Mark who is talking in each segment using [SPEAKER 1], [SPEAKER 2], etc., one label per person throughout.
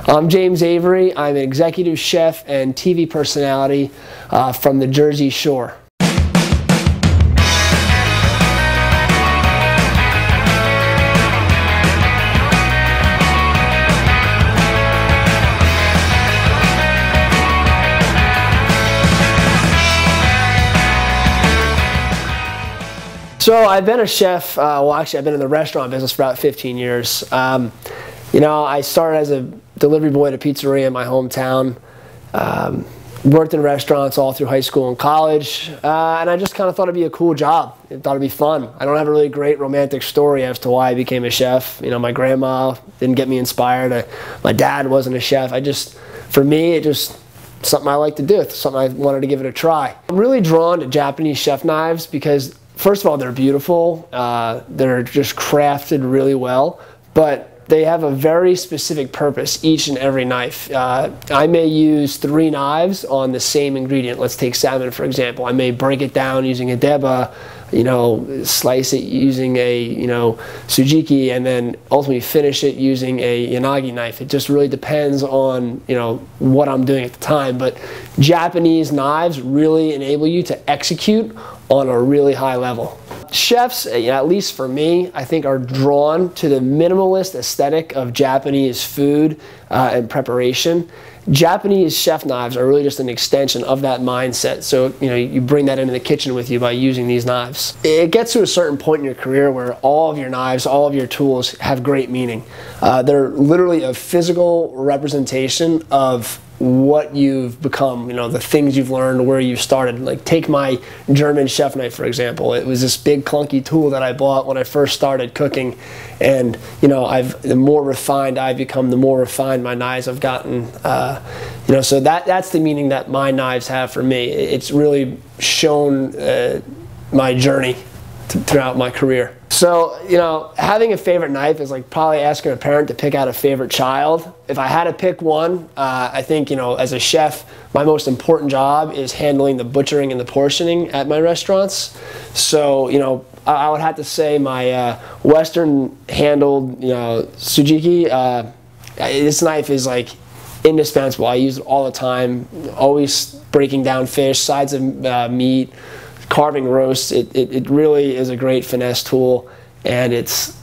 [SPEAKER 1] I'm James Avery. I'm an executive chef and TV personality from the Jersey Shore. So I've been a chef, well actually I've been in the restaurant business for about 15 years. You know, I started as a delivery boy at a pizzeria in my hometown, worked in restaurants all through high school and college, and I just kind of thought it'd be a cool job. I thought it'd be fun. I don't have a really great romantic story as to why I became a chef. You know, my grandma didn't get me inspired. My dad wasn't a chef. For me, it just something I like to do. It's something I wanted to give it a try. I'm really drawn to Japanese chef knives because first of all, they're beautiful. They're just crafted really well, but they have a very specific purpose, each and every knife. I may use 3 knives on the same ingredient. Let's take salmon, for example. I may break it down using a deba, you know, slice it using a, you know, tsujiki, and then ultimately finish it using a yanagi knife. It just really depends on, you know, what I'm doing at the time. But Japanese knives really enable you to execute on a really high level. Chefs, you know, at least for me, I think are drawn to the minimalist aesthetic of Japanese food and preparation. Japanese chef knives are really just an extension of that mindset. So, you know, you bring that into the kitchen with you by using these knives. It gets to a certain point in your career where all of your knives, all of your tools have great meaning. They're literally a physical representation of what you've become, you know, the things you've learned, where you started. Like take my German chef knife, for example. It was this big clunky tool that I bought when I first started cooking, and you know, the more refined I've become, the more refined my knives have gotten. You know, so that's the meaning that my knives have for me. It's really shown my journey throughout my career. So, you know, having a favorite knife is like probably asking a parent to pick out a favorite child. If I had to pick one, I think, you know, as a chef, my most important job is handling the butchering and the portioning at my restaurants. So, you know, I would have to say my Western handled, you know, tsujiki, this knife is like indispensable. I use it all the time, always breaking down fish, sides of meat, carving roasts. It really is a great finesse tool, and it's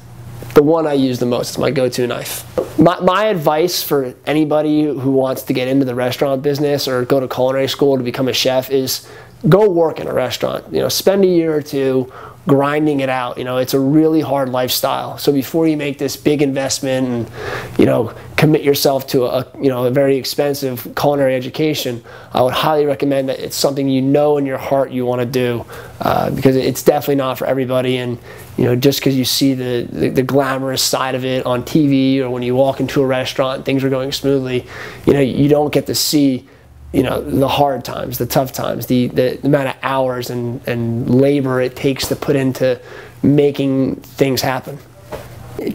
[SPEAKER 1] the one I use the most. It's my go-to knife. My advice for anybody who wants to get into the restaurant business or go to culinary school to become a chef is go work in a restaurant. You know, spend a year or two grinding it out. You know, it's a really hard lifestyle. So before you make this big investment and, you know, commit yourself to a very expensive culinary education, I would highly recommend that it's something you know in your heart you want to do, because it's definitely not for everybody. And you know, just because you see the glamorous side of it on TV or when you walk into a restaurant and things are going smoothly, you know, you don't get to see, you know, the hard times, the tough times, the amount of hours and labor it takes to put into making things happen.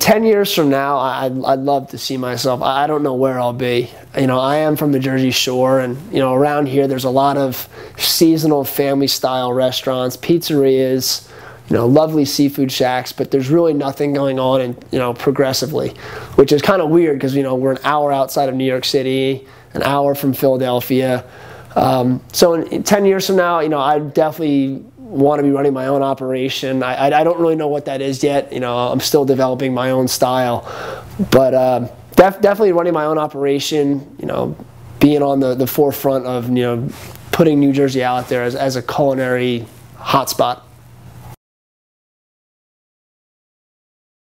[SPEAKER 1] 10 years from now, I'd love to see myself. I don't know where I'll be. You know, I am from the Jersey Shore, and you know, around here there's a lot of seasonal family-style restaurants, pizzerias, you know, lovely seafood shacks, but there's really nothing going on, and you know, progressively, which is kind of weird because you know, we're an hour outside of New York City, an hour from Philadelphia. So in 10 years from now, you know, I definitely want to be running my own operation. I don't really know what that is yet. You know, I'm still developing my own style, but definitely running my own operation. You know, being on the forefront of, you know, putting New Jersey out there as a culinary hotspot.